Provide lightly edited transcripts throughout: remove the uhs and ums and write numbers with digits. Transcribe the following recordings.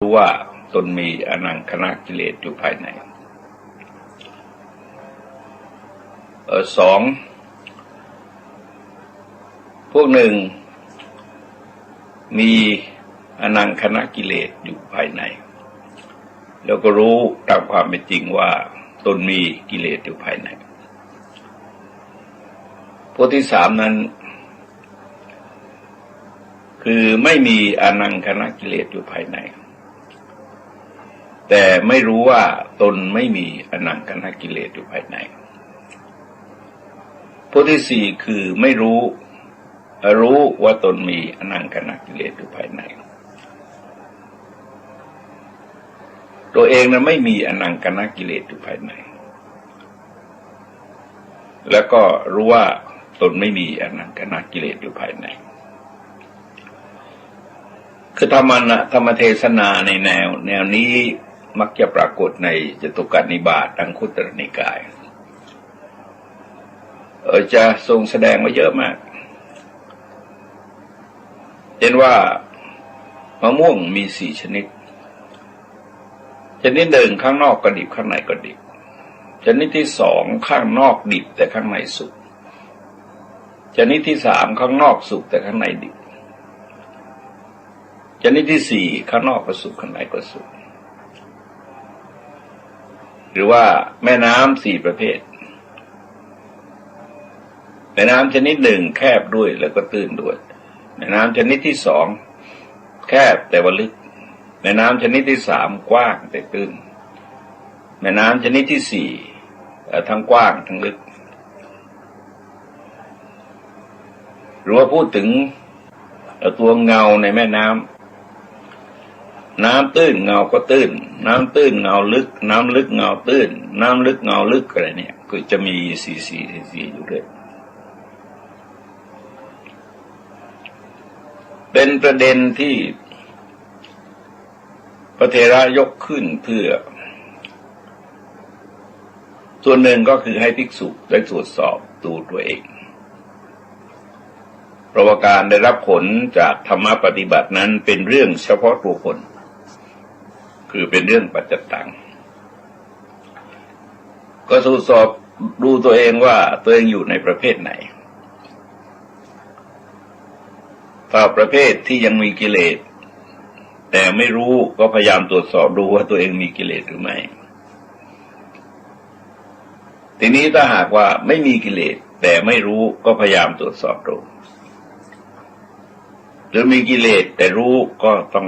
รู้ว่าตนมีอนังคณะกิเลสอยู่ภายในสองพวกหนึ่งมีอนังคณะกิเลสอยู่ภายในแล้วก็รู้ตามความเป็นจริงว่าตนมีกิเลสอยู่ภายในพวกที่สามนั้นคือไม่มีอนังคณะกิเลสอยู่ภายในแต่ไม่รู้ว่าตนไม่มีอนังคณะกิเลสอยู่ภายในพวกที่สี่คือไม่รู้ว่าตนมีอนังคณะกิเลสอยู่ภายในตัวเองนั้นไม่มีอนังคณะกิเลสอยู่ภายในแล้วก็รู้ว่าตนไม่มีอนังคณะกิเลสอยู่ภายในคือธรรมเทศนาในแนวนี้มักจะปรากฏในจตุกนิบาตอังคุตรนิกายจะทรงแสดงไว้เยอะมากเช่นว่ามะม่วงมีสี่ชนิดหนึ่งข้างนอกก็ดิบข้างในก็ดิบชนิดที่สองข้างนอกดิบแต่ข้างในสุกชนิดที่สามข้างนอกสุกแต่ข้างในดิบชนิดที่สี่ข้างนอกก็สุกข้างในก็สุกหรือว่าแม่น้ำสี่ประเภทแม่น้ำชนิดหนึ่งแคบด้วยแล้วก็ตื้นด้วยแม่น้ำชนิดที่สองแคบแต่ว่าลึกแม่น้ำชนิดที่สามกว้างแต่ตื้นแม่น้ำชนิดที่สี่ทั้งกว้างทั้งลึกหรือว่าพูดถึงตัวเงาในแม่น้ำตื้นเงาก็ตื้นน้ำตื้นเงาลึกน้ำลึกเงาตื้นน้ำลึกเงาลึกอะไรเนี่ยคือจะมีสีอยู่ด้วยเป็นประเด็นที่พระเถระยกขึ้นเพื่อส่วนหนึ่งก็คือให้ภิกษุได้ตรวจสอบตัวเองเพราะว่าการได้รับผลจากธรรมปฏิบัตินั้นเป็นเรื่องเฉพาะตัวคนคือเป็นเรื่องปัจจตังก็ตรวจสอบดูตัวเองว่าตัวเองอยู่ในประเภทไหนถ้าประเภทที่ยังมีกิเลสแต่ไม่รู้ก็พยายามตรวจสอบดูว่าตัวเองมีกิเลสหรือไม่ทีนี้ถ้าหากว่าไม่มีกิเลสแต่ไม่รู้ก็พยายามตรวจสอบดูหรือมีกิเลสแต่รู้ก็ต้อง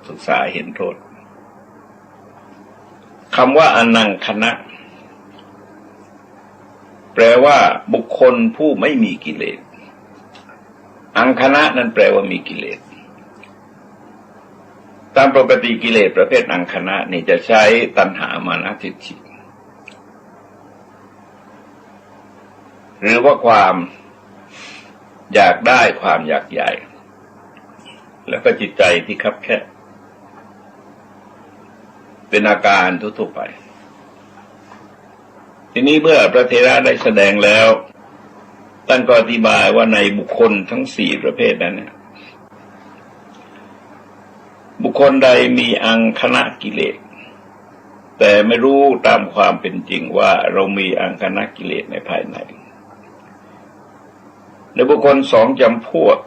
ศึกษาเห็นโทษคำว่าอนังคณะแปลว่าบุคคลผู้ไม่มีกิเลสอังคณะนั้นแปลว่ามีกิเลสตามปกติกิเลสประเภทอังคณะนี่จะใช้ตัณหามานะทิฏฐิหรือว่าความอยากได้ความอยากใหญ่แล้วก็จิตใจที่คับแคบเป็นอาการทั่วๆไปทีนี้เมื่อพระเถระได้แสดงแล้วท่านก็อธิบายว่าในบุคคลทั้งสี่ประเภทนั้นเนี่ยบุคคลใดมีอังคณะกิเลสแต่ไม่รู้ตามความเป็นจริงว่าเรามีอังคณะกิเลสในภายในในบุคคลสองจำพวก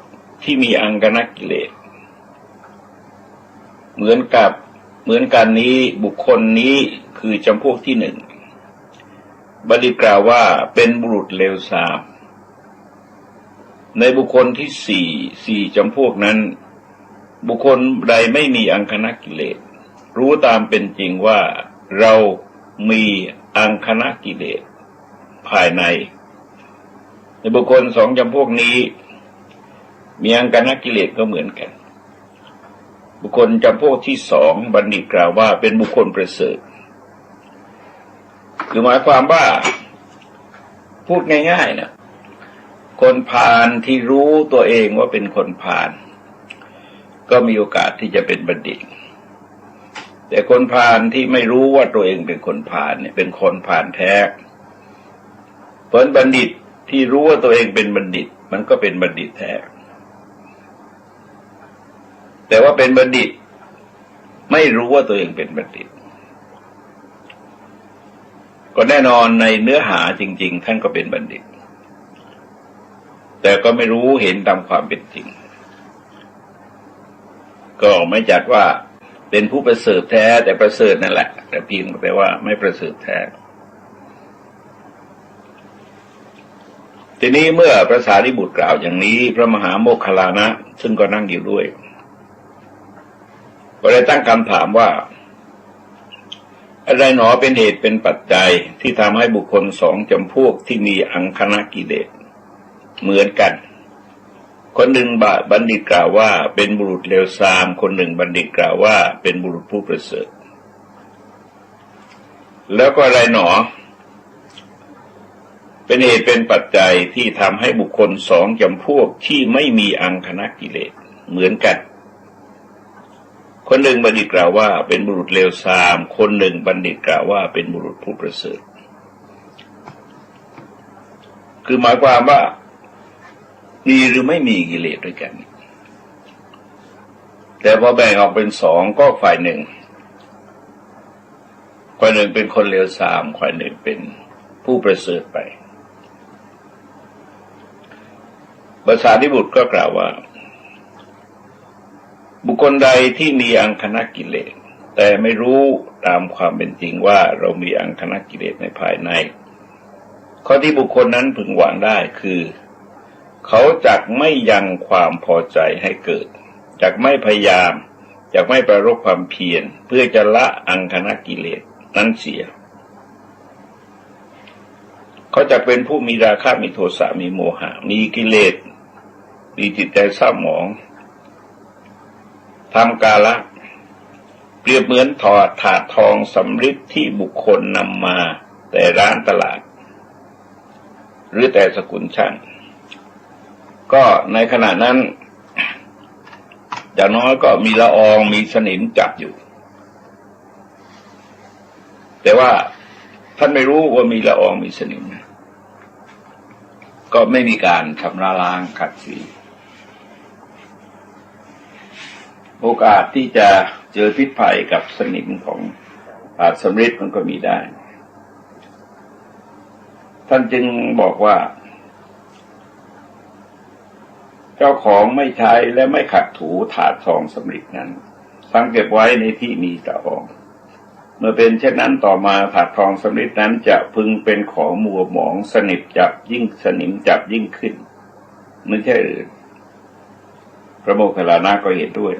ที่มีอังคณะกิเลสเหมือนกันนี้บุคคลนี้คือจำพวกที่หนึ่งบัณฑิตกล่าวว่าเป็นบุรุษเลวทรามในบุคคลที่สี่จำพวกนั้นบุคคลใดไม่มีอังคณะกิเลสรู้ตามเป็นจริงว่าเรามีอังคณะกิเลสภายในในบุคคลสองจำพวกนี้มีอังคณะกิเลสก็เหมือนกันบุคคลจำพวกที่สองบัณฑิตกล่าวว่าเป็นบุคคลประเสริฐคือหมายความว่าพูดง่ายๆนะคนพาลที่รู้ตัวเองว่าเป็นคนพาลก็มีโอกาสที่จะเป็นบัณฑิตแต่คนพาลที่ไม่รู้ว่าตัวเองเป็นคนพาลเนี่ยเป็นคนพาลแท้ผลบัณฑิตที่รู้ว่าตัวเองเป็นบัณฑิตมันก็เป็นบัณฑิตแท้แต่ว่าเป็นบัณฑิต ไม่รู้ว่าตัวเองเป็นบัณฑิตก็แน่นอนในเนื้อหาจริงๆท่านก็เป็นบัณฑิตแต่ก็ไม่รู้เห็นตามความเป็นจริงก็ไม่จัดว่าเป็นผู้ประเสริฐแท้แต่ประเสริฐนั่นแหละแต่เพียงแต่ว่าไม่ประเสริฐแท้ทีนี้เมื่อพระสารีบุตรกล่าวอย่างนี้พระมหาโมคคัลลานะซึ่งก็นั่งอยู่ด้วยก็ได้ตั้งคำถามว่าอะไรหนอเป็นเหตุเป็นปัจจัยที่ทำให้บุคคลสองจำพวกที่มีอังคณกิเลสเหมือนกันคนหนึ่งบัณฑิตกล่าวว่าเป็นบุรุษเลวทรามคนหนึ่งบัณฑิตกล่าวว่าเป็นบุรุษผู้ประเสริฐแล้วก็อะไรหนอเป็นเหตุเป็นปัจจัยที่ทำให้บุคคลสองจำพวกที่ไม่มีอังคณกิเลสเหมือนกันคนหนึ่งบัณฑิตกล่าวว่าเป็นบุรุษเลวทรามคนหนึ่งบัณฑิตกล่าวว่าเป็นบุรุษผู้ประเสริฐคือหมายความว่ามีหรือไม่มีกิเลสด้วยกันแต่พอแบ่งออกเป็นสองก็ฝ่ายหนึ่งเป็นคนเลวทรามฝ่ายหนึ่งเป็นผู้ประเสริฐไปพระสารีบุตรก็กล่าวว่าบุคคลใดที่มีอังคณกิเลสแต่ไม่รู้ตามความเป็นจริงว่าเรามีอังคณกิเลสในภายในข้อที่บุคคลนั้นพึงหวังได้คือเขาจักไม่ยังความพอใจให้เกิดจักไม่พยายามจักไม่ประรบความเพียรเพื่อจะละอังคณกิเลสนั้นเสียเขาจะเป็นผู้มีราคะมีโทสะมีโมหะมีกิเลสมีจิตใจเศร้าหมองทำกาละเปรียบเหมือนถาดทองสำริดที่บุคคลนำมาแต่ร้านตลาดหรือแต่สกุลช่างก็ในขณะนั้นอย่างน้อยก็มีละอองมีสนิมจับอยู่แต่ว่าท่านไม่รู้ว่ามีละอองมีสนิมก็ไม่มีการชำระล้างขัดสีโอกาสที่จะเจอพิษภัยกับสนิมของถาดสำริดมันก็มีได้ท่านจึงบอกว่าเจ้าของไม่ใช้และไม่ขัดถูถาดทองสำริดนั้นสังเก็บไว้ในที่มีละอองเมื่อเป็นเช่นนั้นต่อมาถาดทองสำริดนั้นจะพึงเป็นของมัวหมองสนิมจับยิ่งขึ้นไม่ใช่อื่นพระโมคคัลลานะก็เห็นด้วย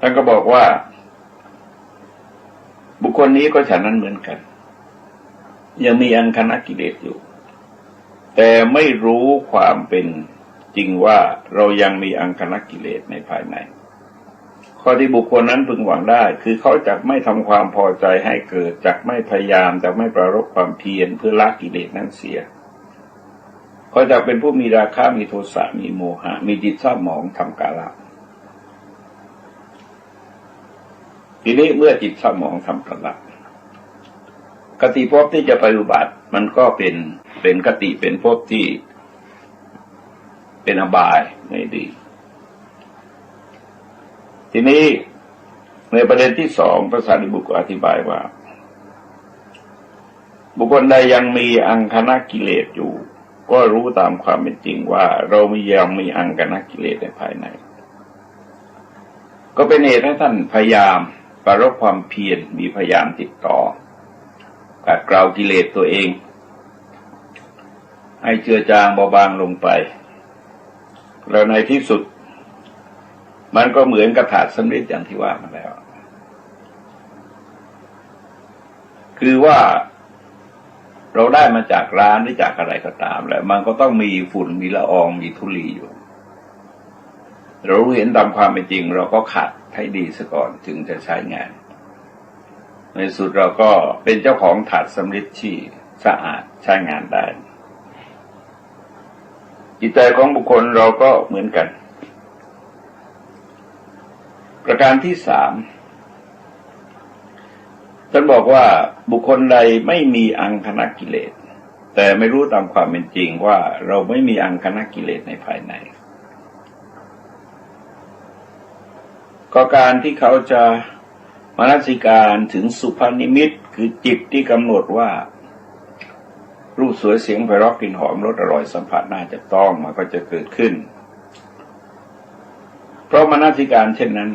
ท่านก็บอกว่าบุคคลนี้ก็ฉันนั้นเหมือนกันยังมีอังคณกิเลสอยู่แต่ไม่รู้ความเป็นจริงว่าเรายังมีอังคณกิเลสในภายในข้อที่บุคคลนั้นพึงหวังได้คือเขาจะไม่ทำความพอใจให้เกิดจักไม่พยายามจักไม่ประรบความเพียรเพื่อละกิเลสนั้นเสียเขาจะเป็นผู้มีราคะมีโทสะมีโมหะมีจิตเศร้าหมองทำกาละทีนี้เมื่อจิตเศร้าหมองทำกาละกติภพที่จะไปอุบัติมันก็เป็นกติเป็นภพที่เป็นอบายไม่ดีทีนี้ในประเด็นที่สองพระสารีบุตรอธิบายว่าบุคคลใดยังมีอังคณกิเลสอยู่ก็รู้ตามความเป็นจริงว่าเรายังมีอังคณกิเลสในภายในก็เป็นเหตุให้ท่านพยายามประรบความเพียรมีพยายามติดต่อขัดเกลากิเลสตัวเองให้เจือจางเบาบางลงไปแล้วในที่สุดมันก็เหมือนกระถาสำริดอย่างที่ว่ามาแล้วคือว่าเราได้มาจากร้านหรือจากอะไรก็ตามแล้วมันก็ต้องมีฝุ่นมีละอองมีธุลีอยู่เรารู้เห็นตามความเป็นจริงเราก็ขัดให้ดีซะก่อนถึงจะใช้งานในสุดเราก็เป็นเจ้าของถาดสำริดที่สะอาดใช้งานได้จิตใจของบุคคลเราก็เหมือนกันประการที่สามท่านบอกว่าบุคคลใดไม่มีอังคณกิเลสแต่ไม่รู้ตามความเป็นจริงว่าเราไม่มีอังคณกิเลสในภายในก็การที่เขาจะ มนสิการถึงสุภนิมิตคือจิตที่กำหนดว่ารูปสวยเสียงไพเราะกลิ่นหอมรสอร่อยสัมผัสน่าจะต้องมันก็จะเกิดขึ้นเพราะมนสิการเช่นนั้น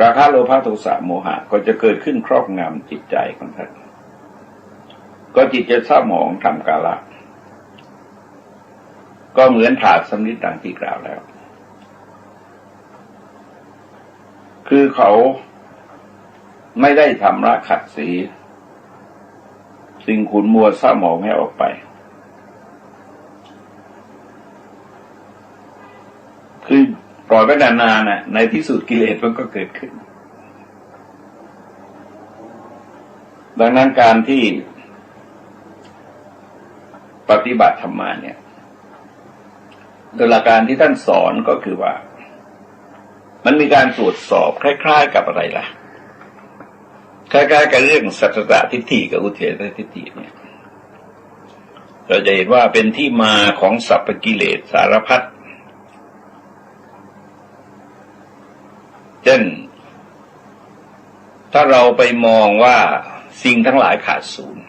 ราคะโลภะโทสะโมหะก็จะเกิดขึ้นครอบงำจิตใจของท่านก็จิตจะเศร้าหมองทำกาละก็เหมือนถาดสำริดดังที่กล่าวแล้วคือเขาไม่ได้ทำระขัดสีสิ่งขุ่นมัวเศร้าหมองให้ออกไปคือปล่อยไปนานๆน่ะในที่สุดกิเลสมันก็เกิดขึ้นดังนั้นการที่ปฏิบัติธรรมเนี่ยโดยหลักการที่ท่านสอนก็คือว่ามันมีการตรวจสอบคล้ายๆกับอะไรล่ะคล้ายๆกับเรื่องสัจจทิฏฐิกับอุเทศทิฏฐิเนี่ยเราจะเห็นว่าเป็นที่มาของสรรพกิเลสสารพัดเช่นถ้าเราไปมองว่าสิ่งทั้งหลายขาดศูนย์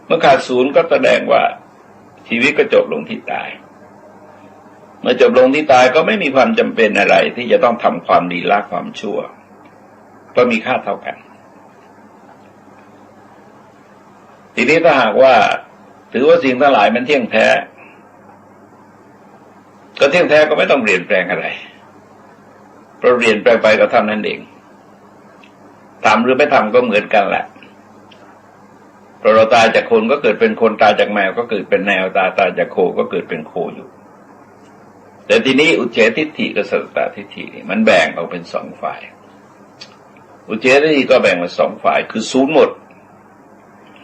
เมื่อขาดศูนย์ก็แสดงว่าชีวิตก็จบลงที่ตายเมื่อจบลงที่ตายก็ไม่มีความจำเป็นอะไรที่จะต้องทำความดีละความชั่วเพราะมีค่าเท่ากันทีนี้ถ้าหากว่าถือว่าสิ่งทั้งหลายมันเที่ยงแท้ก็เที่ยงแท้ก็ไม่ต้องเปลี่ยนแปลงอะไรเพราะเปลี่ยนแปลงไปก็เท่านั้นเองทำหรือไม่ทำก็เหมือนกันแหละเพราะเราตายจากคนก็เกิดเป็นคนตายจากแมวก็เกิดเป็นแมวตายจากโคก็เกิดเป็นโคอยู่แต่ทีนี้อุเฉททิฏฐิกับสัตตทิฏฐิมันแบ่งออกเป็นสองฝ่ายอุเฉททิฏฐิก็แบ่งเป็นสองฝ่ายคือศูนย์หมด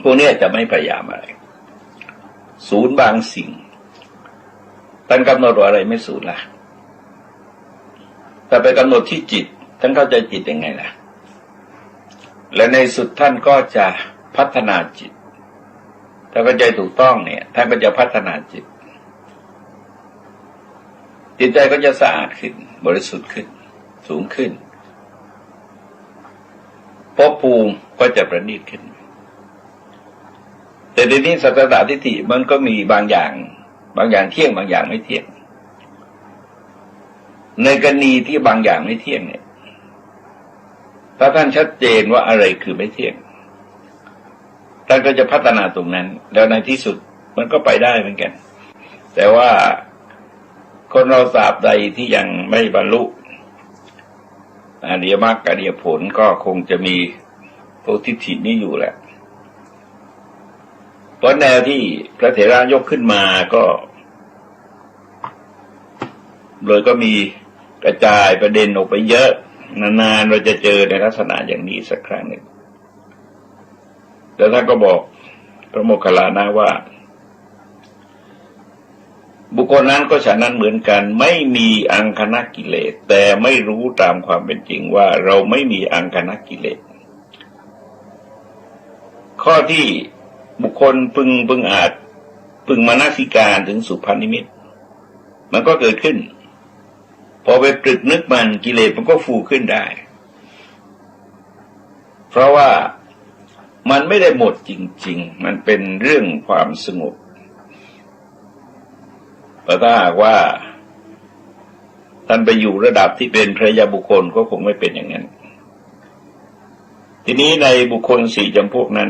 พวกนี้จะไม่พยายามอะไรศูนย์บางสิ่งท่านกำหนดว่าอะไรไม่ศูนย์ล่ะแต่ไปกำหนดที่จิตท่านเข้าใจจิตยังไงล่ะและในสุดท่านก็จะพัฒนาจิตถ้าเข้าใจถูกต้องเนี่ยท่านก็จะพัฒนาจิตจิตใจก็จะสะอาดขึ้นบริสุทธิ์ขึ้นสูงขึ้นภพภูมิก็จะประณีตขึ้นแต่ในนี้สัตตทิฏฐิมันก็มีบางอย่างเที่ยงบางอย่างไม่เที่ยงในกรณีที่บางอย่างไม่เที่ยงเนี่ยถ้าท่านชัดเจนว่าอะไรคือไม่เที่ยงท่านก็จะพัฒนาตรงนั้นแล้วในที่สุดมันก็ไปได้เหมือนกันแต่ว่าคนเราตราบใดที่ยังไม่บรรลุอริยมรรคอริยผลก็คงจะมีพวกทิฏฐินี้อยู่แหละเพราะแนวที่พระเถระยกขึ้นมาก็เลยก็มีกระจายประเด็นออกไปเยอะนานๆเราจะเจอในลักษณะอย่างนี้สักครั้งหนึ่งแล้วท่านก็บอกพระโมคคัลลานะว่าบุคคลนั้นก็ฉะนั้นเหมือนกันไม่มีอังคณกิเลสแต่ไม่รู้ตามความเป็นจริงว่าเราไม่มีอังคณกิเลสข้อที่บุคคลพึงอาจพึงมนสิการถึงสุภนิมิตมันก็เกิดขึ้นพอไปตรึกนึกมันกิเลสมันก็ฟูขึ้นได้เพราะว่ามันไม่ได้หมดจริงๆมันเป็นเรื่องความสงบแต่ถ้าหากว่าท่านไปอยู่ระดับที่เป็นพระยาบุคคลก็คงไม่เป็นอย่างนั้นทีนี้ในบุคคลสี่จำพวกนั้น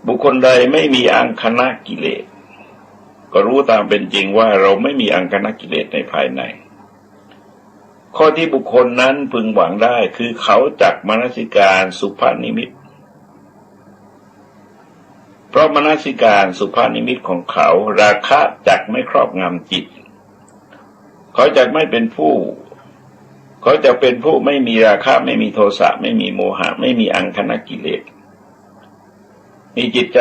บุคคลใดไม่มีอังคณกิเลสก็รู้ตามเป็นจริงว่าเราไม่มีอังคณกิเลสในภายในข้อที่บุคคลนั้นพึงหวังได้คือเขาจักมนสิการสุภนิมิตเพราะมนสิการสุภนิมิตของเขาราคะจักไม่ครอบงำจิตเขาจักไม่เป็นผู้เขาจะเป็นผู้ไม่มีราคะไม่มีโทสะไม่มีโมหะไม่มีอังคณกิเลสมีจิตใจ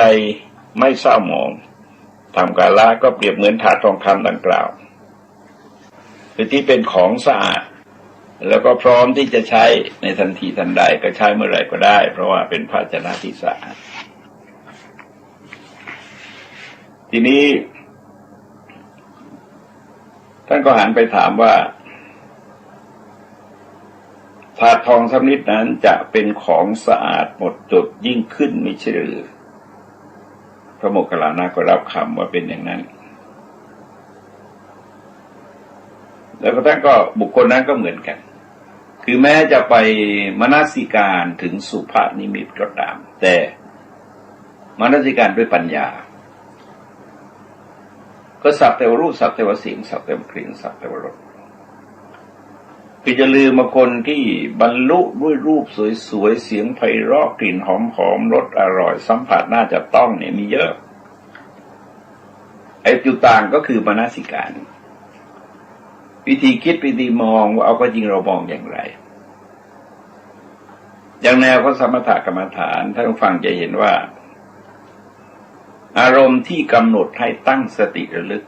ไม่เศร้าหมองทำกาละก็เปรียบเหมือนถาดทองคำดังกล่าวคือที่เป็นของสะอาดแล้วก็พร้อมที่จะใช้ในทันทีทันใดก็ใช้เมื่อไหร่ก็ได้เพราะว่าเป็นภาชนะที่สะอาดทีนี้ท่านก็หันไปถามว่า ถาดทองสำริดนั้นจะเป็นของสะอาดหมดจดยิ่งขึ้นไม่ใช่หรือพระโมคคัลลานะก็รับคำว่าเป็นอย่างนั้นแล้วก็ท่านก็บุคคลนั้นก็เหมือนกันคือแม้จะไปมนสิการถึงสุภนิมิตก็ตามแต่มนสิการด้วยปัญญาก็สักแต่ว่ารูปสักแต่ว่าเสียงสักแต่ว่ากลิ่นสักแต่ว่ารสคือจะลืมมาคนที่บรรลุด้วยรูปสวยๆเสียงไพเราะกลิ่นหอมๆรสอร่อยสัมผัสน่าจะต้องเนี่ยมีเยอะไอ้จุดต่างก็คือมนสิการวิธีคิดวิธีมองว่าเอาก็จริงเรามองอย่างไรอย่างแนวของสมถกรรมฐานท่านฟังจะเห็นว่าอารมณ์ที่กำหนดให้ตั้งสติระลึก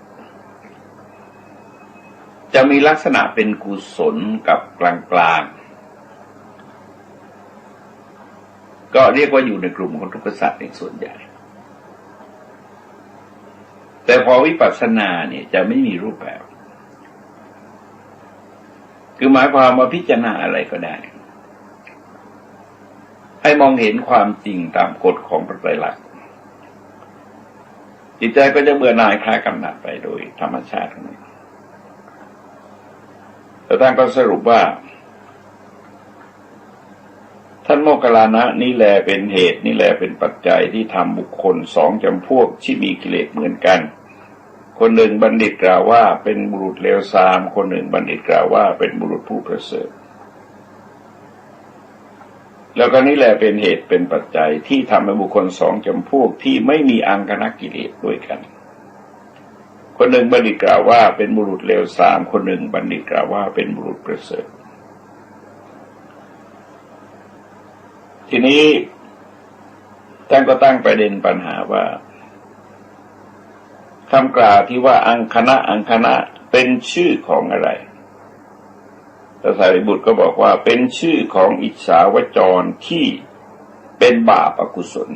จะมีลักษณะเป็นกุศลกับกลางๆก็เรียกว่าอยู่ในกลุ่มของทุกขสัตว์ในส่วนใหญ่แต่พอวิปัสสนาเนี่ยจะไม่มีรูปแบบคือหมายความว่าพิจารณาอะไรก็ได้ให้มองเห็นความจริงตามกฎของพระไตรลักษณ์จิตใจก็จะเบื่อหน่ายคลายกำหนัดไปโดยธรรมชาติของมันแล้วท่านก็สรุปว่าท่านโมคคัลลานะนี่แลเป็นเหตุนี่แลเป็นปัจจัยที่ทำบุคคลสองจำพวกที่มีกิเลสเหมือนกันคนหนึ่งบัณฑิตกล่าวว่าเป็นบุรุษเลวทรามคนหนึ่งบัณฑิตกล่าวว่าเป็นบุรุษผู้ประเสริฐแล้วก็นี่แหละเป็นเหตุเป็นปัจจัยที่ทำให้บุคคลสองจำพวกที่ไม่มีอังคณกิเลสด้วยกันคนหนึ่งบัณฑิตกล่าวว่าเป็นบุรุษเลวทรามคนหนึ่งบัณฑิตกล่าวว่าเป็นบุรุษประเสริฐทีนี้ท่านก็ตั้งประเด็นปัญหาว่าคำกล่าวที่ว่าอังคณะเป็นชื่อของอะไรพระสารีบุตรก็บอกว่าเป็นชื่อของอิจฉาวจรที่เป็นบาปอกุศล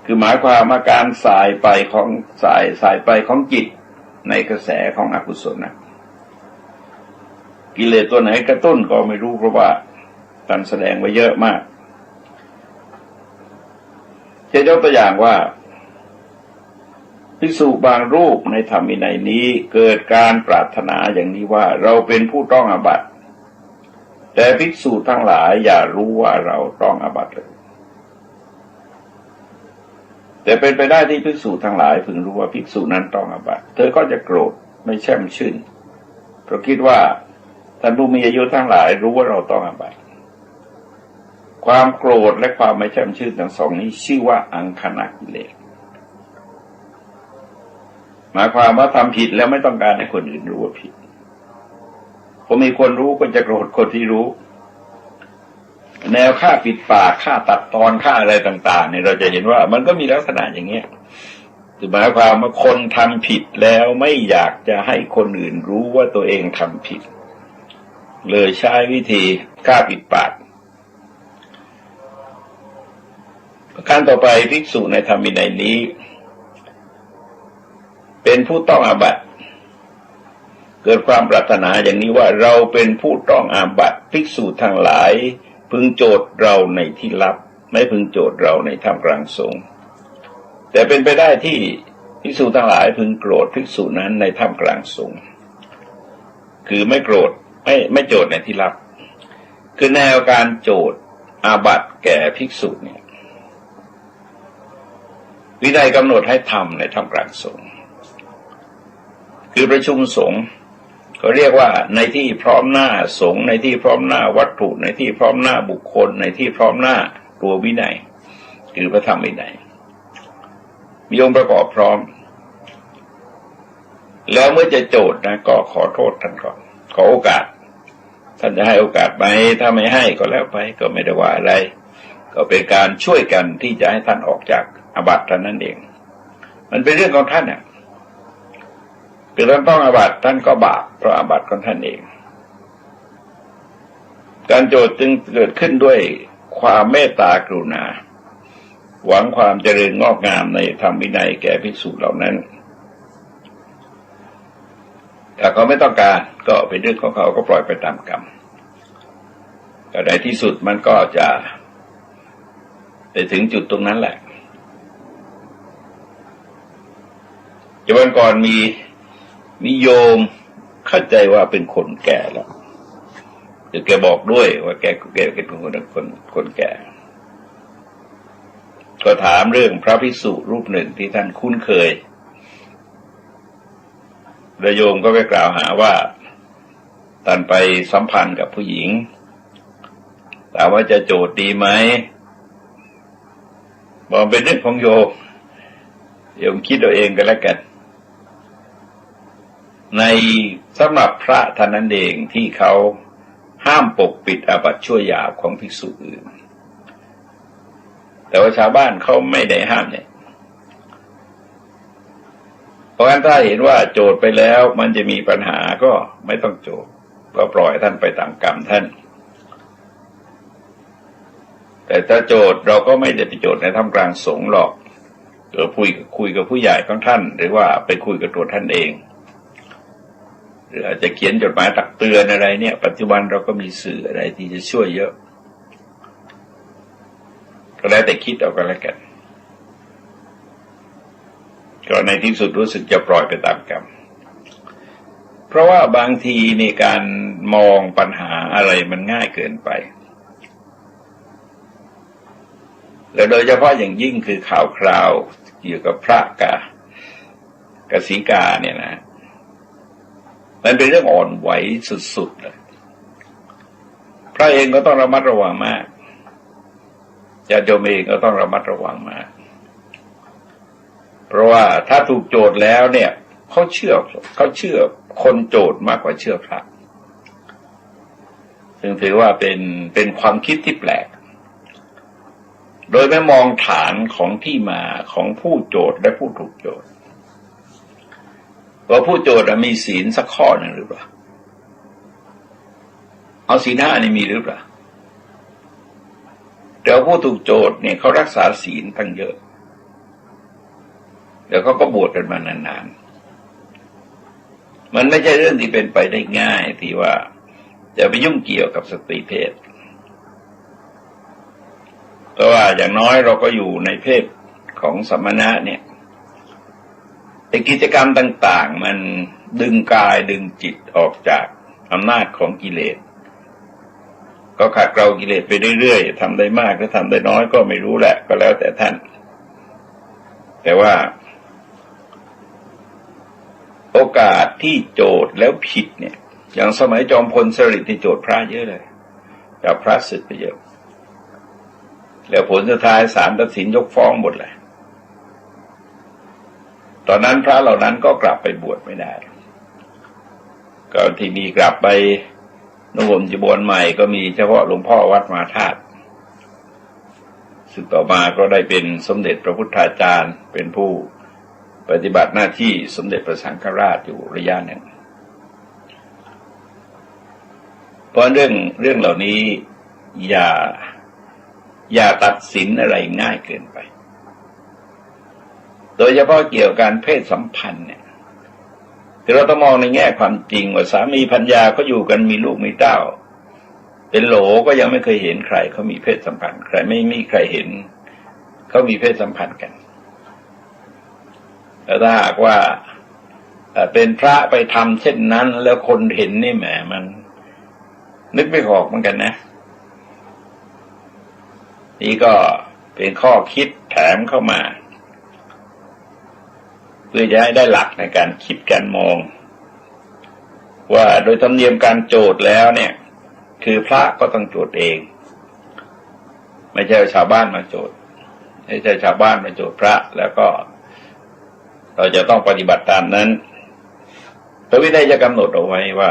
คือหมายความว่าการสายไปของจิตในกระแสของอกุศลนะกิเลสตัวไหนกระตุ้นก็ไม่รู้เพราะว่าท่านแสดงไว้เยอะมากจะยกตัวอย่างว่าภิกษุบางรูปในธรรมวินัยนี้เกิดการปรารถนาอย่างนี้ว่าเราเป็นผู้ต้องอาบัติแต่ภิกษุทั้งหลายอย่ารู้ว่าเราต้องอาบัติเลยแต่เป็นไปได้ที่ภิกษุทั้งหลายพึงรู้ว่าภิกษุนั้นต้องอาบัติเธอก็จะโกรธไม่แช่มชื่นเพราะคิดว่าท่านผู้มีอายุทั้งหลายรู้ว่าเราต้องอาบัติความโกรธและความไม่แช่มชื่นทั้งสองนี้ชื่อว่าอังคณกิเลสหมายความว่าทำผิดแล้วไม่ต้องการให้คนอื่นรู้ว่าผิดพอมีคนรู้ก็จะโกรธคนที่รู้แนวฆ่าปิดปากฆ่าตัดตอนฆ่าอะไรต่างๆเนี่ยเราจะเห็นว่ามันก็มีลักษณะอย่างเงี้ยหมายความว่าคนทำผิดแล้วไม่อยากจะให้คนอื่นรู้ว่าตัวเองทำผิดเลยใช้วิธีฆ่าปิดปากประการต่อไปภิกษุในธรรมวินัยนี้เป็นผู้ต้องอาบัติเกิดความปรารถนาอย่างนี้ว่าเราเป็นผู้ต้องอาบัติภิกษุทั้งหลายพึงโจทย์เราในที่ลับไม่พึงโจทย์เราในท่ามกลางสงฆ์แต่เป็นไปได้ที่ภิกษุทั้งหลายพึงโกรธภิกษุนั้นในท่ามกลางสงฆ์คือไม่โกรธไม่โจทย์ในที่ลับคือแนวการโจทย์อาบัติแก่ภิกษุเนี่ยวินัยกำหนดให้ทำในท่ามกลางสงฆ์คือประชุมสงฆ์ก็เรียกว่าในที่พร้อมหน้าสงฆ์ในที่พร้อมหน้าวัตถุในที่พร้อมหน้าบุคคลในที่พร้อมหน้าตัววินัยคือพระธรรมวินัยมีองค์ประกอบพร้อมแล้วเมื่อจะโจทย์นะก็ขอโทษท่านก่อนขอโอกาสท่านจะให้โอกาสไหมถ้าไม่ให้ก็แล้วไปก็ไม่ได้ว่าอะไรก็เป็นการช่วยกันที่จะให้ท่านออกจากอาบัติเท่านั้นเองมันเป็นเรื่องของท่านเนี่ยคือท่านต้องอาบัติท่านก็บาปเพราะอาบัติของท่านเองการโจทย์จึงเกิดขึ้นด้วยความเมตตากรุณาหวังความเจริญงอกงามในธรรมวินัยแก่ภิกษุเหล่านั้นแต่เขาไม่ต้องการก็เป็นเรื่องของเขาก็ปล่อยไปตามกรรม ก็ในที่สุดมันก็จะไปถึงจุดตรงนั้นแหละวันก่อนมีโยมเข้าใจว่าเป็นคนแก่แล้วเดี๋ยวแกบอกด้วยว่าแกเป็นคนแก่ก็ถามเรื่องพระภิกษุรูปหนึ่งที่ท่านคุ้นเคยแล้วโยมก็ไปกล่าวหาว่าท่านไปสัมพันธ์กับผู้หญิงถามว่าจะโจทย์ดีไหมบอกเป็นเรื่องของโยมคิดเอาเองก็แล้วกันในสำหรับพระท่านนั้นเองที่เขาห้ามปกปิดอาบัติชั่วหยาบของภิกษุอื่นแต่ว่าชาวบ้านเขาไม่ได้ห้ามเนี่ยเพราะงั้นถ้าเห็นว่าโจทย์ไปแล้วมันจะมีปัญหาก็ไม่ต้องโจทย์ก็ปล่อยท่านไปตามกรรมท่านแต่ถ้าโจทย์เราก็ไม่ได้ไปโจทย์ในท่ามกลางสงฆ์หรอกคุยกับผู้ใหญ่ของท่านหรือว่าไปคุยกับตัวท่านเองหรืออาจจะเขียนจดหมายตักเตือนอะไรเนี่ยปัจจุบันเราก็มีสื่ออะไรที่จะช่วยเยอะก็แล้วแต่คิดเอากันแล้วกันก็ในที่สุดรู้สึกจะปล่อยไปตามกรรมเพราะว่าบางทีในการมองปัญหาอะไรมันง่ายเกินไปและโดยเฉพาะอย่างยิ่งคือข่าวคราวเกี่ยวกับพระกสีกาเนี่ยนะมันเป็นเรื่องอ่อนไหวสุดๆเลยพระเองก็ต้องระมัดระวังมากญาติโยมเองก็ต้องระมัดระวังมากเพราะว่าถ้าถูกโจทย์แล้วเนี่ยเขาเชื่อคนโจทย์มากกว่าเชื่อพระซึ่งถือว่าเป็นความคิดที่แปลกโดยไม่มองฐานของที่มาของผู้โจทย์และผู้ถูกโจทย์ว่าผู้โจทย์มีศีลสักข้อหนึ่งหรือเปล่าเอาศีลห้านี่มีหรือเปล่าแต่ผู้ถูกโจทย์เนี่ยเขารักษาศีลตั้งเยอะแล้วเขาก็บวชกันมานานๆมันไม่ใช่เรื่องที่เป็นไปได้ง่ายที่ว่าจะไปยุ่งเกี่ยวกับสตรีเพศแต่ว่าอย่างน้อยเราก็อยู่ในเพศของสมณะเนี่ยแต่กิจกรรมต่างๆมันดึงกายดึงจิตออกจากอำนาจของกิเลสก็ขัดเกลากิเลสไปเรื่อยๆทำได้มากหรือทำได้น้อยก็ไม่รู้แหละก็แล้วแต่ท่านแต่ว่าโอกาสที่โจทย์แล้วผิดเนี่ยอย่างสมัยจอมพลสฤษดิ์ที่โจทย์พระเยอะเลยจับพระสึกไปเยอะแล้วผลสุดท้ายศาลตัดสินยกฟ้องหมดเลยตอนนั้นพระเหล่านั้นก็กลับไปบวชไม่ได้ก็ที่มีกลับไปนุ่งห่มจีวรใหม่ก็มีเฉพาะหลวงพ่อวัดมหาธาตุซึ่งต่อมาก็ได้เป็นสมเด็จพระพุทธาจารย์เป็นผู้ปฏิบัติหน้าที่สมเด็จพระสังฆราชอยู่ระยะหนึ่งเพราะเรื่องเหล่านี้อย่าตัดสินอะไรง่ายเกินไปโดยเฉพาะเกี่ยวกับการเพศสัมพันธ์เนี่ยคือเราต้องมองในแง่ความจริงว่าสามีภรรยาก็อยู่กันมีลูกมีเต้าเป็นโหลก็ยังไม่เคยเห็นใครเขามีเพศสัมพันธ์ใครไม่มีใครเห็นเขามีเพศสัมพันธ์กันแต่ถ้าหากว่าเป็นพระไปทำเช่นนั้นแล้วคนเห็นนี่แหมมันนึกไม่ออกเหมือนกันนะนี่ก็เป็นข้อคิดแถมเข้ามาเพื่อจะให้ได้หลักในการคิดการมองว่าโดยธรรมเนียมการโจทย์แล้วเนี่ยคือพระก็ต้องโจทย์เองไม่ใช่ชาวบ้านมาโจทย์ไม่ใช่ชาวบ้านมาโจทย์พระแล้วก็เราจะต้องปฏิบัติตามนั้นพระวินัยจะกำหนดเอาไว้ว่า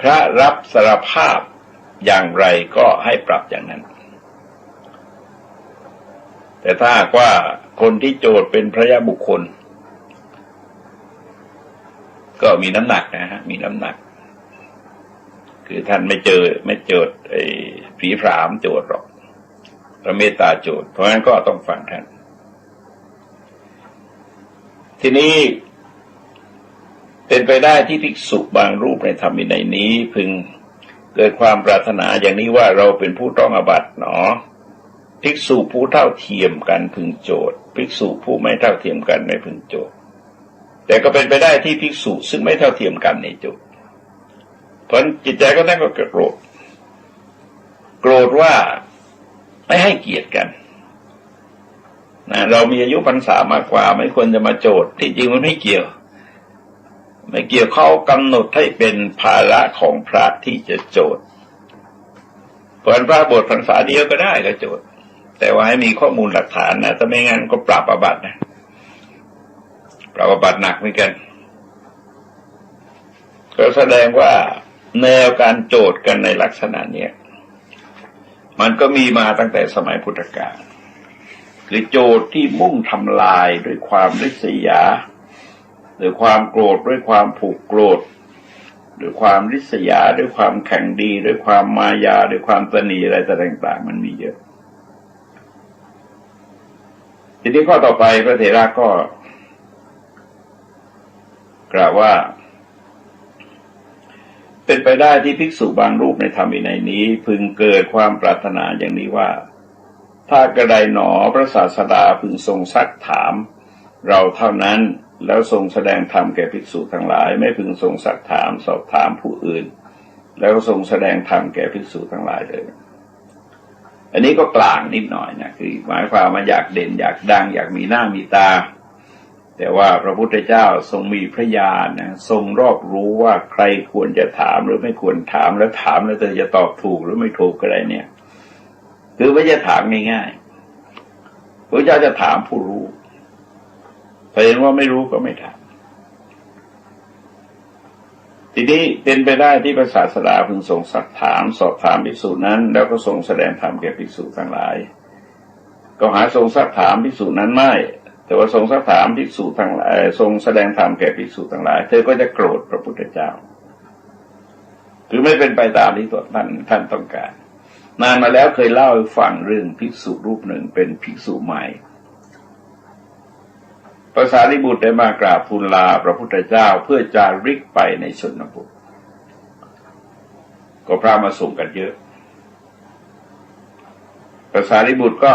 พระรับสารภาพอย่างไรก็ให้ปรับอย่างนั้นแต่ถ้าหากว่าคนที่โจทย์เป็นพระยาบุคคลก็มีน้ำหนักนะฮะมีน้ำหนักคือท่านไม่โจทย์ผีผามโจทย์หรอกพระเมตตาโจทย์เพราะฉะนั้นก็ต้องฟังท่านทีนี้เป็นไปได้ที่ภิกษุบางรูปในธรรมวินัยนี้พึง เกิดความปรารถนาอย่างนี้ว่าเราเป็นผู้ต้องอาบัติหนอภิกษุผู้เท่าเทียมกันพึงโจทย์ภิกษุผู้ไม่เท่าเทียมกันไม่พึงโจทย์แต่ก็เป็นไปได้ที่ภิกษุซึ่งไม่เท่าเทียมกันในโจทย์เพราะจิตใจก็นั่นก็โกรธว่าไม่ให้เกียรติกันนะเรามีอายุพรรษามากกว่าไม่ควรจะมาโจทย์ที่จริงมันไม่เกี่ยวเขากำหนดให้เป็นภาระของพระที่จะโจทย์เพราะพระบวชพรรษาเดียวก็ได้ก็โจทย์แต่ว่าให้มีข้อมูลหลักฐานนะถ้าไม่งั้นก็ปรับอาบัตินะปรับอาบัติหนักเหมือนกันก็แสดงว่าแนวการโจทย์กันในลักษณะเนี้ยมันก็มีมาตั้งแต่สมัยพุทธกาลคือโจทย์ที่มุ่งทำลายด้วยความริษยาด้วยความโกรธด้วยความผูกโกรธด้วยความริษยาด้วยความแข่งดีด้วยความมายาด้วยความตนีอะไรต่างๆมันมีเยอะทีนี้ข้อต่อไปพระเถระก็กล่าวว่าเป็นไปได้ที่ภิกษุบางรูปในธรรมวินัยนี้พึงเกิดความปรารถนาอย่างนี้ว่าถ้ากระไดหนอพระศาสดาพึงทรงซักถามเราเท่านั้นแล้วทรงแสดงธรรมแก่ภิกษุทั้งหลายไม่พึงทรงซักถามสอบถามผู้อื่นแล้วทรงแสดงธรรมแก่ภิกษุทั้งหลายเลยอันนี้ก็กลางนิดหน่อยนะคือหมายความว่าอยากเด่นอยากดังอยากมีหน้ามีตาแต่ว่าพระพุทธเจ้าทรงมีพระญาณนะทรงรอบรู้ว่าใครควรจะถามหรือไม่ควรถามแล้วถามแล้วจะตอบถูกหรือไม่ถูกอะไรเนี่ยคือไม่จะถามง่ายๆพระเจ้าจะถามผู้รู้ถ้าเห็นว่าไม่รู้ก็ไม่ถามทีนี้เป็นไปได้ที่พระศาสดาพึงทรงสักถามสอบถามภิกษุนั้นแล้วก็ทรงแสดงธรรมแก่ภิกษุทั้งหลายก็หาทรงสักถามภิกษุนั้นไม่แต่ว่าทรงสักถามภิกษุทั้งหลายทรงแสดงธรรมแก่ภิกษุทั้งหลายเธอก็จะโกรธพระพุทธเจ้าคือไม่เป็นไปตามที่ท่านต้องการนานมาแล้วเคยเล่าให้ฟังเรื่องภิกษุรูปหนึ่งเป็นภิกษุใหม่พระสารีบุตรได้มากราบทูลลาพระพุทธเจ้าเพื่อจาริกไปในชนบทก็พระมาส่งกันเยอะพระสารีบุตรก็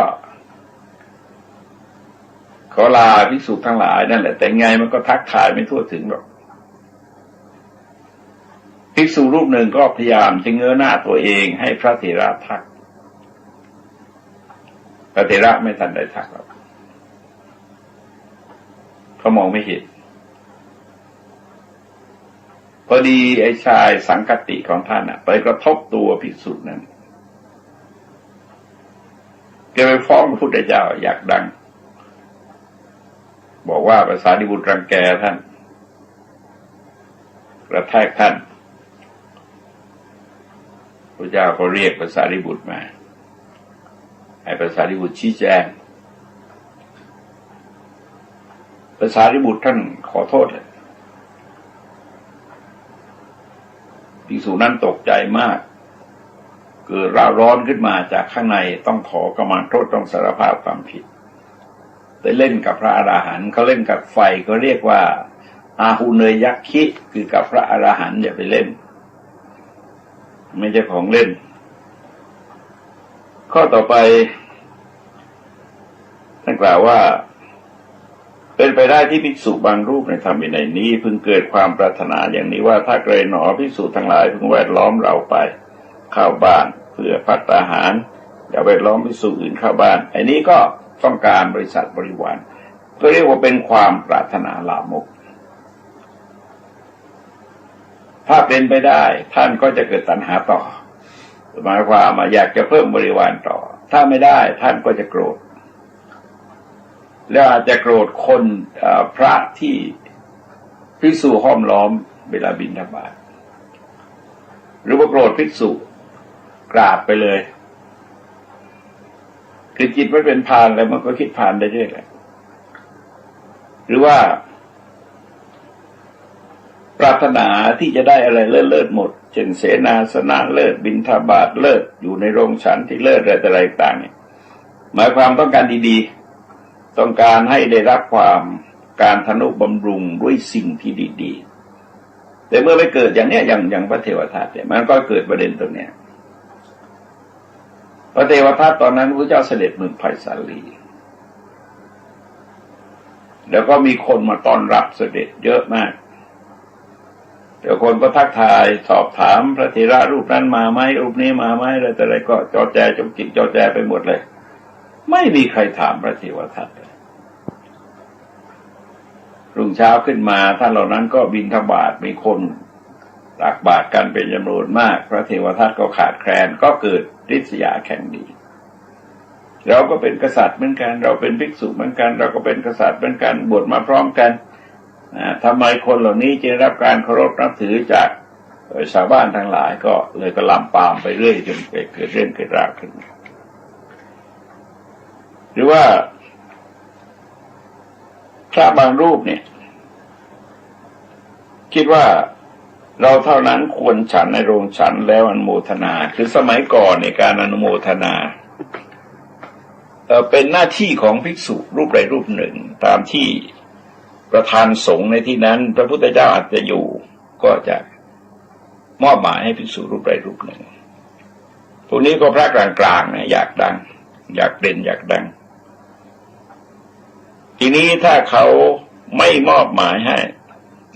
ขอลาภิกษุทั้งหลายนั่นแหละแต่ไงมันก็ทักทายไม่ทั่วถึงหรอกภิกษุรูปหนึ่งก็พยายามจะเงยหน้าตัวเองให้พระเถระทักพระเถระไม่ทันได้ทักหรอกเขามองไม่เห็นพอดีไอ้ชายสังคติของท่านไปกระทบตัวภิกษุนั้นแกไปฟ้องพระพุทธเจ้าอยากดังบอกว่าพระสารีบุตรรังแกท่านกระแทกท่านพระเจ้าก็เรียกพระสารีบุตรมาให้พระสารีบุตรชี้แจงพระสารีบุตรท่านขอโทษภิกษุนั้นตกใจมากเกิดร้าวร้อนขึ้นมาจากข้างในต้องขอกำมันโทษต้องสารภาพความผิดได้เล่นกับพระอราหันต์เขาเล่นกับไฟเขาเรียกว่าอาหุเนยยักขิคือกับพระอราหันต์อย่าไปเล่นไม่ใช่ของเล่นข้อต่อไปท่านกล่าวว่าเป็นไปได้ที่ภิกษุบางรูปในธรรมวินัยนี้พึงเกิดความปรารถนาอย่างนี้ว่าถ้าไกลหนอภิกษุทั้งหลายพึงแวดล้อมเราไปเข้าบ้านเพื่อภัตตาหารอย่าแวดล้อมภิกษุอื่นเข้าบ้านไอ้นี้ก็ต้องการบริษัทบริวารก็เรียกว่าเป็นความปรารถนาลามกถ้าเป็นไปได้ท่านก็จะเกิดตัณหาต่อหมายความว่าอยากจะเพิ่มบริวารต่อถ้าไม่ได้ท่านก็จะโกรธแล้วอาจจะโกรธคนพระที่ภิกษุห้อมล้อมเวลาบิณฑบาตหรือว่าโกรธภิกษุกราบไปเลยคือจิตไม่เป็นพานแล้วมันก็คิดพานได้เรื่อยแหละหรือว่าปรารถนาที่จะได้อะไรเลิศหมดเช่นเสนาสนะเลิศบิณฑบาตเลิศอยู่ในโรงฉันที่เลิศอะไรต่างๆเนี่ยหมายความต้องการดีๆต้องการให้ได้รับความการทนุบำรุงด้วยสิ่งที่ดีๆ แต่เมื่อไปเกิดอย่างเนี้ยอย่างพระเทวทัตเนี่ยมันก็เกิดประเด็นตรงเนี้ยพระเทวทัตตอนนั้นพระเจ้าเสด็จเมืองไผ่สาลีแล้วก็มีคนมาต้อนรับเสด็จเยอะมากเดี๋ยวคนก็ทักทายสอบถามพระเถระรูปนั้นมาไหมรูปนี้มาไหมอะไรแต่อะไรก็จอแจจงจิกจอแจไปหมดเลยไม่มีใครถามพระเทวทัตเลยรุ่งเช้าขึ้นมาท่านเหล่านั้นก็บิณฑบาตมีคนตักบาตรกันเป็นจำนวนมากพระเทวทัตก็ขาดแคลนก็เกิดริษยาแข่งดีเราก็เป็นกษัตริย์เหมือนกันเราเป็นภิกษุเหมือนกันเราก็เป็นกษัตริย์เหมือนกันบวชมาพร้อมกันทำไมคนเหล่านี้จะรับการเคารพนับถือจากชาวบ้านทั้งหลายก็เลยก็ลำปามไปเรื่อยจนเกิดเรื่องเกิดราวขึ้นหรือว่าพระบางรูปเนี่ยคิดว่าเราเท่านั้นควรฉันในโรงฉันแล้วอนุโมทนาคือสมัยก่อนในการอนุโมทนาเป็นหน้าที่ของภิกษุรูปใดรูปหนึ่งตามที่ประธานสงฆ์ในที่นั้นพระพุทธเจ้าอาจจะอยู่ก็จะมอบหมายให้ภิกษุรูปใดรูปหนึ่งพวกนี้ก็พระกลางๆนะอยากดังอยากเด่นอยากดังทีนี้ถ้าเขาไม่มอบหมายให้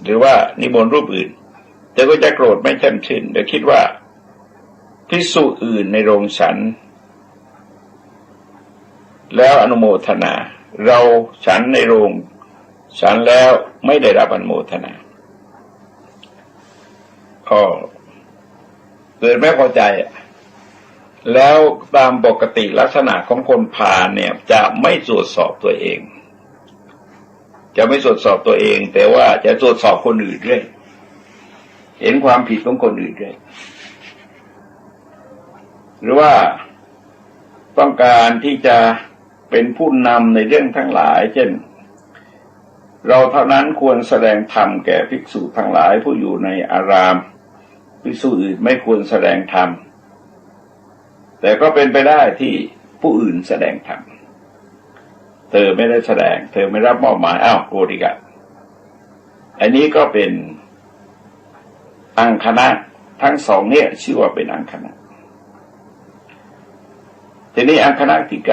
หรือว่านิมนต์รูปอื่นแต่ก็จะโกรธไม่แช่มชื่นเดี๋ยวคิดว่าภิกษุอื่นในโรงฉันแล้วอนุโมทนาเราฉันในโรงฉันแล้วไม่ได้รับอนุโมทนาก็เกิดไม่พอใจแล้วตามปกติลักษณะของคนพาลเนี่ยจะไม่ตรวจสอบตัวเองจะไม่ตรวจสอบตัวเองแต่ว่าจะตรวจสอบคนอื่นด้วยเห็นความผิดของคนอื่นด้วยหรือว่าต้องการที่จะเป็นผู้นำในเรื่องทั้งหลายเช่นเราเท่านั้นควรแสดงธรรมแก่ภิกษุทั้งหลายผู้อยู่ในอารามภิกษุอื่นไม่ควรแสดงธรรมแต่ก็เป็นไปได้ที่ผู้อื่นแสดงธรรมเธอไม่ได้แสดงเธอไม่รับมอบหมายโกรธอีกอันนี้ก็เป็นอังคณะทั้งสองเนี่ยชื่อว่าเป็นอังคณะทีนี้อังคณะที่9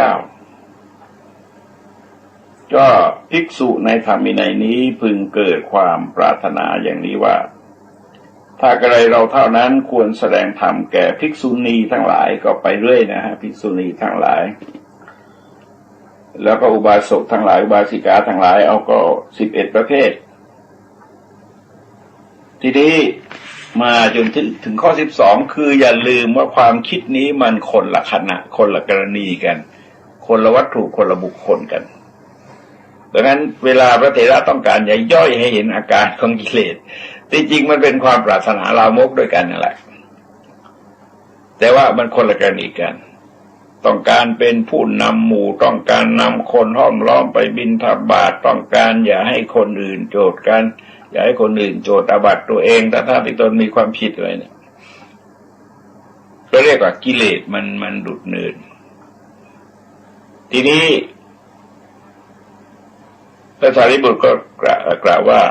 ก็ภิกษุในธรรมวินัยนี้พึงเกิดความปรารถนาอย่างนี้ว่าถ้ากระไรเราเท่านั้นควรแสดงธรรมแก่ภิกษุณีทั้งหลายก็ไปเรื่อยนะฮะภิกษุณีทั้งหลายแล้วก็อุบาสกทั้งหลายอุบาสิกาทั้งหลายเอาก็11ประเภททีนี้มาจนถึงข้อ12คืออย่าลืมว่าความคิดนี้มันคนละขณะคนละกรณีกันคนละวัตถุคนละบุคคลกันดังนั้นเวลาพระเถระต้องการจะย่อยให้เห็นอาการของกิเลสที่จริงมันเป็นความปรารถนาลามกด้วยกันนั่นแหละแต่ว่ามันคนละกรณีกันต้องการเป็นผู้นำหมู่ต้องการนำคนห้อมล้อมไปบิณฑบาตต้องการอย่าให้คนอื่นโจทย์กันอย่าให้คนอื่นโจทย์อาบัติตัวเองถ้าที่ตนมีความผิดอะไรเนี่ยก็เรียกว่ากิเลสมันดุดเนินทีนี้พระสารีบุตรก็กล่าวว่า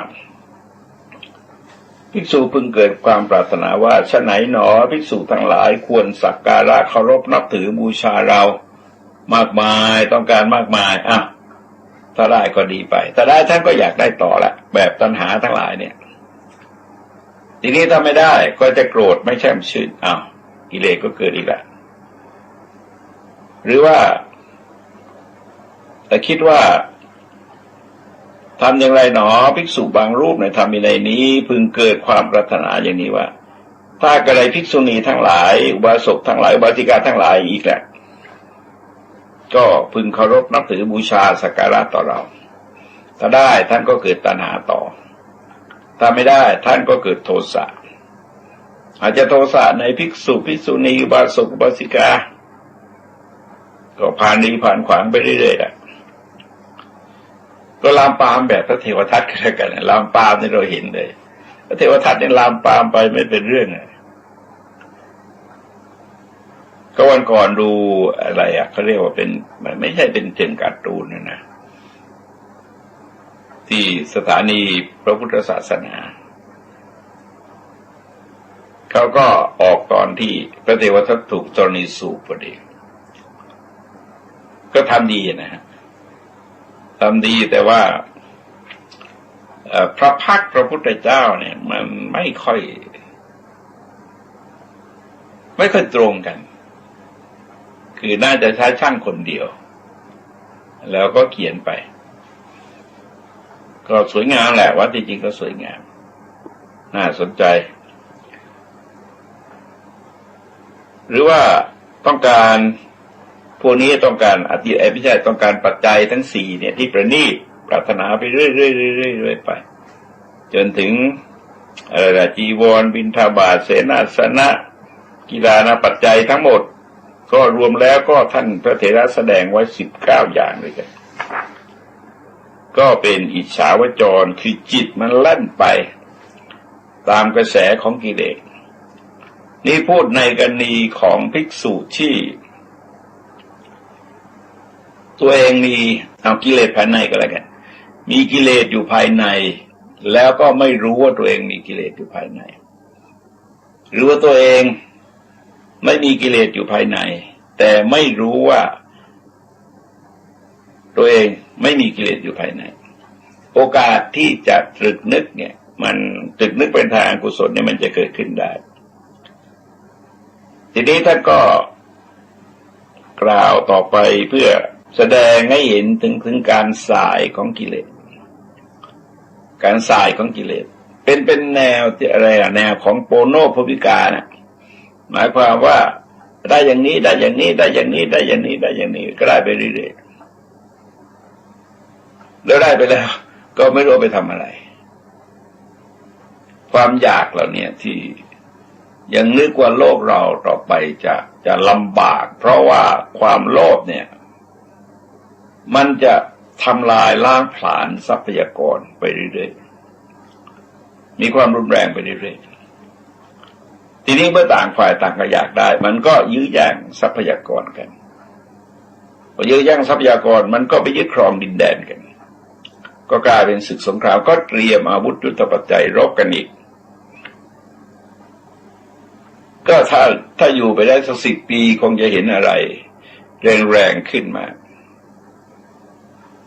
ภิกษุพึงเกิดความปรารถนาว่าฉะไหนหนอภิกษุทั้งหลายควรสักการะเคารพนับถือบูชาเรามากมายต้องการมากมายถ้าได้ก็ดีไปถ้าได้ท่านก็อยากได้ต่อละแบบตัณหาทั้งหลายเนี่ยทีนี้ถ้าไม่ได้ก็จะโกรธไม่แช่มชื่นกิเลสก็เกิดอีกละหรือว่าแต่คิดว่าทำอย่างไรหนอภิกษุบางรูปในธรรมวินัยนี้พึงเกิดความปรารถนาอย่างนี้ว่าถ้ากระไรภิกษุณีทั้งหลายอุบาสกทั้งหลายอุบาสิกาทั้งหลายอีกแหละก็พึงเคารพนับถือบูชาสักการะต่อเราถ้าได้ท่านก็เกิดตัณหาต่อถ้าไม่ได้ท่านก็เกิดโทสะอาจจะโทสะในภิกษุภิกษุณีอุบาสกอุบาสิกาก็ผ่านดีผ่านขวางไปเรื่อยๆก็ลามปามแบบพระเทวทัตกันลามปามที่เราเห็นเลยพระเทวทัตเนี่ยลามปามไปไม่เป็นเรื่องก็วันก่อนดูอะไรเขาเรียกว่าเป็นไม่ใช่เป็นเชิงการ์ตูนนะที่สถานีพระพุทธศาสนา เขาก็ออกตอนที่พระเทวทัตถูกธรณีสูบพอดีก็ทำดีนะฮะทำดีแต่ว่าพระพักตร์พระพุทธเจ้าเนี่ยมันไม่ค่อยตรงกันคือน่าจะใช้ช่างคนเดียวแล้วก็เขียนไปก็สวยงามแหละว่าจริงๆก็สวยงามน่าสนใจหรือว่าต้องการพวกนี้ต้องการไม่ใช่ต้องการปัจจัยทั้งสี่เนี่ยที่ประณีตปรารถนาไปเรื่อยๆไปจนถึงอะไรล่ะจีวรบิณฑบาตเสนาสนะกีฬานะปัจจัยทั้งหมดก็รวมแล้วก็ท่านพระเถระแสดงไว้19อย่างด้วยกันก็เป็นอิจฉาวจรคือจิตมันแล่นไปตามกระแสของกิเลสนี่พูดในกรณีของภิกษุที่ตัวเองมีเอากิเลสภายในก็แล้วกันมีกิเลสอยู่ภายในแล้วก็ไม่รู้ว่าตัวเองมีกิเลสอยู่ภายในหรือว่าตัวเองไม่มีกิเลสอยู่ภายในแต่ไม่รู้ว่าตัวเองไม่มีกิเลสอยู่ภายในโอกาสที่จะตรึกนึกเนี่ยมันตรึกนึกเป็นทางอกุศลเนี่ยมันจะเกิดขึ้นได้ทีนี้ท่านก็กล่าวต่อไปเพื่อแสดงให้เห็นถึงการสายของกิเลสการสายของกิเลสเป็นแนวที่อะไรอะแนวของโปโนโพวิกานะหมายความว่าได้อย่างนี้ได้อย่างนี้ได้อย่างนี้ได้อย่างนี้ได้อย่างนี้ก็ได้ไปเรื่อยๆแล้วได้ไปแล้วก็ไม่รู้ไปทำอะไรความอยากเหล่านี้ที่ยังนึกว่าโลกเราต่อไปจะลำบากเพราะว่าความโลภเนี่ยมันจะทำลายล้างผลาญทรัพยากรไปเรื่อยๆมีความรุนแรงไปเรื่อยๆทีนี้เมื่อต่างฝ่ายต่างก็อยากได้มันก็ยื้อแย่งทรัพยากรกันพอยื้อแย่งทรัพยากรมันก็ไปยึดครองดินแดนกันก็กลายเป็นศึกสงครามก็เตรียมอาวุธยุทโธปัจจัยรบกันอีกก็ถ้าอยู่ไปได้สัก10 ปีคงจะเห็นอะไรแรงๆขึ้นมา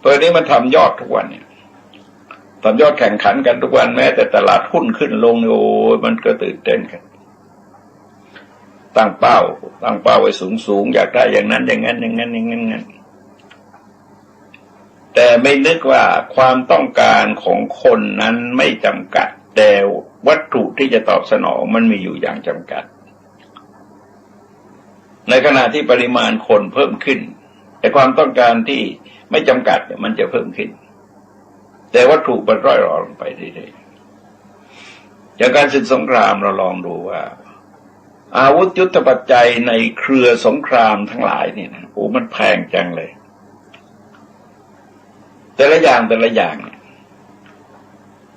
ตัวนี้มันทำยอดทุกวันเนี่ยทำยอดแข่งขันกันทุกวันแม้แต่ตลาดหุ้นขึ้นลงโอ้มันก็ตื่นเต้นกันตั้งเป้าไว้สูงอยากได้อย่างนั้นอย่างนั้นอย่างนั้นอย่างนั้นแต่ไม่นึกว่าความต้องการของคนนั้นไม่จำกัดแต่วัตถุที่จะตอบสนองมันมีอยู่อย่างจำกัดในขณะที่ปริมาณคนเพิ่มขึ้นแต่ความต้องการที่ไม่จำกัดมันจะเพิ่มขึ้นแต่วัตถุมันร่อยรอลงไปเรื่อยๆจากการศึกสงครามเราลองดูว่าอาวุธยุทธปัจจัยในเครือสงครามทั้งหลายเนี่ยนะโอ้มันแพงจังเลยแต่ละอย่าง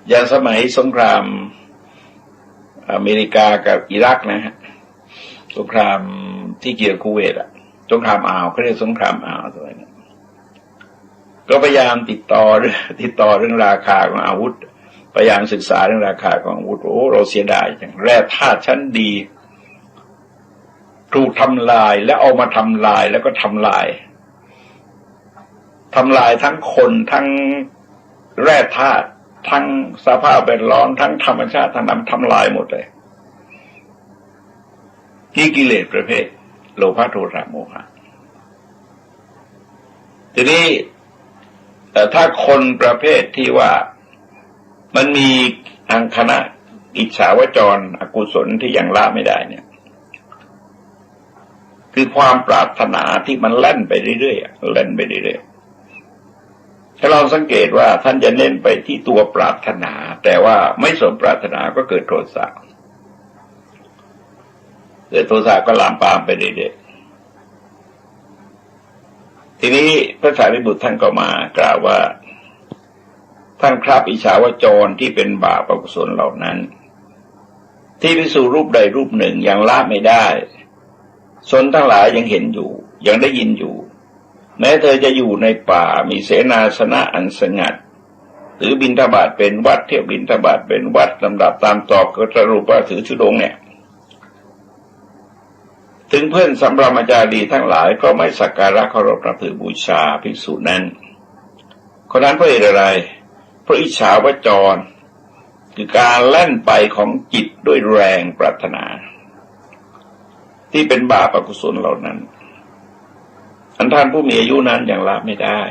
อย่างสมัยสงครามอเมริกากับอิรักนะฮะสงครามที่เกี่ยวกับคูเวตอะสงครามอ่าวเขาเรียกสงครามอ่าวตัวนี้ก็พยายามติดต่อเรื่องราคาของอาวุธพยายามศึกษาเรื่องราคาของอาวุธโอ้เราเสียดายจังแร่ธาตุชั้นดีถูกทำลายแล้วเอามาทำลายแล้วก็ทำลายทั้งคนทั้งแร่ธาตุทั้งสภาพแวดล้อมทั้งธรรมชาติทั้งทำลายหมดเลยนี่กิเลสประเภทโลภะโทสะโมหะทีนี้แต่ถ้าคนประเภทที่ว่ามันมีอังคณะอิจฉาวจรอกุศลที่ยังละไม่ได้เนี่ยคือความปรารถนาที่มันเล่นไปเรื่อยๆถ้าเราสังเกตว่าท่านจะเน้นไปที่ตัวปรารถนาแต่ว่าไม่สมปรารถนาก็เกิดโทสะก็ลามปามไปเรื่อยๆทีนี้พระสารีบุตรท่านก็มากล่าวว่าท่านครับอิจฉาวจรที่เป็นบาปอกุศลเหล่านั้นที่ภิกษุรูปใดรูปหนึ่งยังละไม่ได้ชนทั้งหลายยังเห็นอยู่ยังได้ยินอยู่แม้เธอจะอยู่ในป่ามีเสนาสนะอันสงัดหรือบิณฑบาตเป็นวัดเที่ยวบิณฑบาตเป็นวัดลำดับตามตอกก็สรุปว่าถือธุดงค์เนี่ย ถึงเพื่อนสัมปรามจารีทั้งหลายก็ไม่สักการะเคารพนับถือบูชาภิกษุนั้นคนนั้นเพราะเหตุอะไรเพราะอิจฉาวจรคือการแล่นไปของจิตด้วยแรงปรารถนาที่เป็นบาปอกุศลเหล่านั้นอันท่านผู้มีอายุนั้นยังละไม่ได้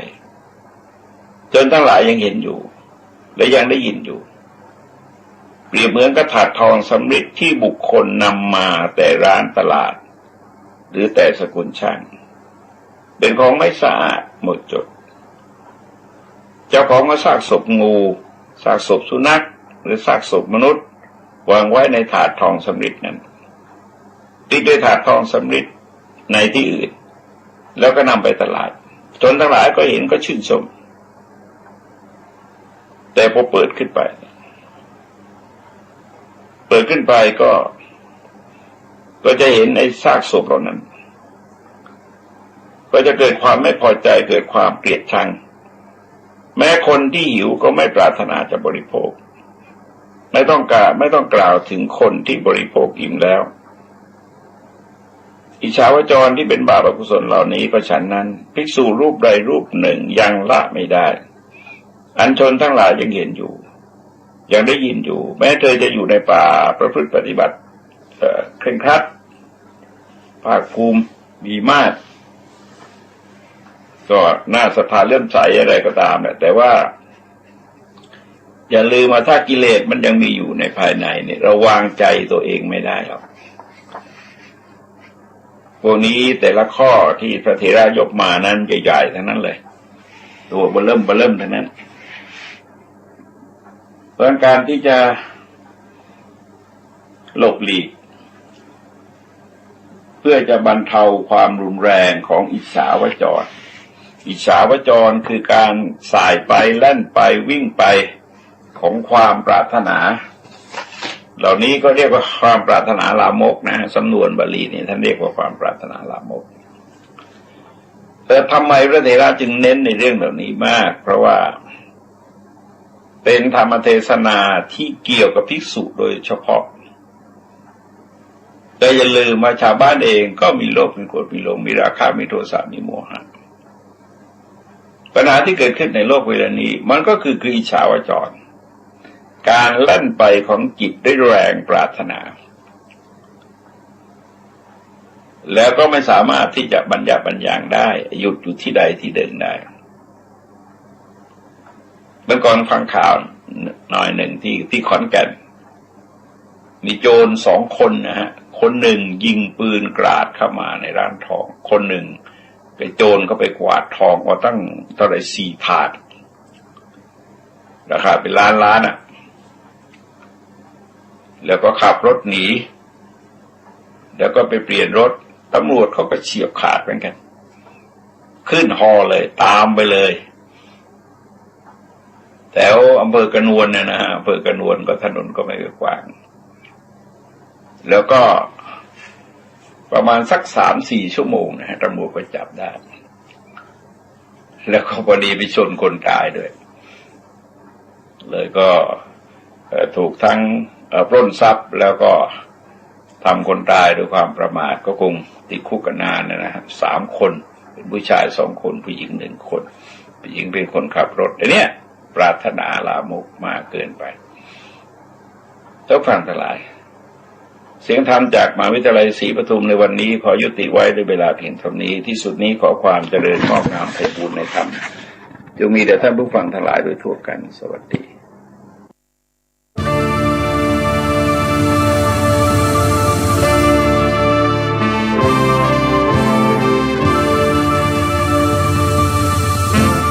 จนทั้งหลายยังเห็นอยู่และยังได้ยินอยู่เปรียบเหมือนกระถาดทองสำริดที่บุคคลนำมาแต่ร้านตลาดหรือแต่สกุลช่างเป็นของไม่สะอาดหมดจดเจ้าของก็ซากศพงูซากศพสุนัขหรือซากศพมนุษย์วางไว้ในถาดทองสำริดนั้นติดด้วยถาดทองสำริดในที่อื่นแล้วก็นำไปตลาดจนทั้งหลายก็เห็นก็ชื่นชมแต่พอเปิดขึ้นไปก็จะเห็นไอ้ซากศพเหล่านั้นก็จะเกิดความไม่พอใจเกิดความเกลียดชังแม้คนที่หิวก็ไม่ปรารถนาจะบริโภคไม่ต้องกล่าวถึงคนที่บริโภคอิ่มแล้วอิจฉาวจรที่เป็นบาปอกุศลเหล่านี้ก็ฉันนั้นภิกษุรูปใดรูปหนึ่งยังละไม่ได้อัญชนทั้งหลายยังเห็นอยู่ยังได้ยินอยู่แม้เธอจะอยู่ในป่าประพฤติปฏิบัติเคร่งครัดภาคภูมิมีมากก็น่าศรัทธาเลื่อมใสอะไรก็ตามแต่ว่าอย่าลืมว่าถ้ากิเลสมันยังมีอยู่ในภายในเนี่ยเราวางใจตัวเองไม่ได้หรอกพวกนี้แต่ละข้อที่พระเถระยกมานั้นใหญ่ๆทั้งนั้นเลยตัวเบิ่มทั้งนั้นเพราะการที่จะหลบหลีกเพื่อจะบรรเทาความรุนแรงของอิจฉาวจรคือการสายไปแล่นไปวิ่งไปของความปรารถนาเหล่านี้ก็เรียกว่าความปรารถนาลามกนะสำนวนบาลีนี่ท่านเรียกว่าความปรารถนาลามกแต่ทำไมพระเถระจึงเน้นในเรื่องเหล่านี้มากเพราะว่าเป็นธรรมเทศนาที่เกี่ยวกับภิกษุโดยเฉพาะแต่อย่าลืมว่าชาวบ้านเองก็มีโลภมีโกรธมีหลงมีราคะมีโทสะมีโมหะปัญหาที่เกิดขึ้นในโลกเวลานี้มันก็คืออิจฉาวจรการเล่นไปของจิตด้วยแรงปรารถนาแล้วก็ไม่สามารถที่จะบรรยังได้หยุดอยู่ที่ใดที่หนึ่งได้เมื่อก่อนฟังข่าวหน่อยหนึ่งที่ขอนแก่นมีโจร2 คนนะฮะคนหนึ่งยิงปืนกราดเข้ามาในร้านทองคนหนึ่งไปโจรก็ไปกวาดทองว่าตั้งเท่าไหร่4 ถาดราคาเป็นล้านอ่ะแล้วก็ขับรถหนีแล้วก็ไปเปลี่ยนรถตำรวจเขาก็เฉียบขาดเหมือนกันขึ้นฮอเลยตามไปเลยแถวอำเภอกระนวนเนี่ยนะฮะอำเภอกระนวนก็ถนนก็ไม่กว้างแล้วก็ประมาณสัก 3-4 ชั่วโมงนะฮะตำรวจก็จับได้แล้วก็พอดีไปชนคนตายด้วยเลยก็ถูกทั้งปล้นทรัพย์แล้วก็ทำคนตายด้วยความประมาทก็คงติดคุกกันนานนะฮะ3 คนเป็นผู้ชาย2 คนผู้หญิง1 คนผู้หญิงเป็นคนขับรถแต่เนี้ยปรารถนาลามกมากเกินไปเจ้าฟังทั้งหลายเสียงธรรมจากมหาวิทยาลัยศรีปทุมในวันนี้ขอยุติไว้ด้วยเวลาเพียงเท่านี้ที่สุดนี้ขอความเจริญงอกงามไพบูลย์ในธรรมจงมีแด่ท่านผู้ฟังทั้งหลายโดยทั่วกันสวัสดี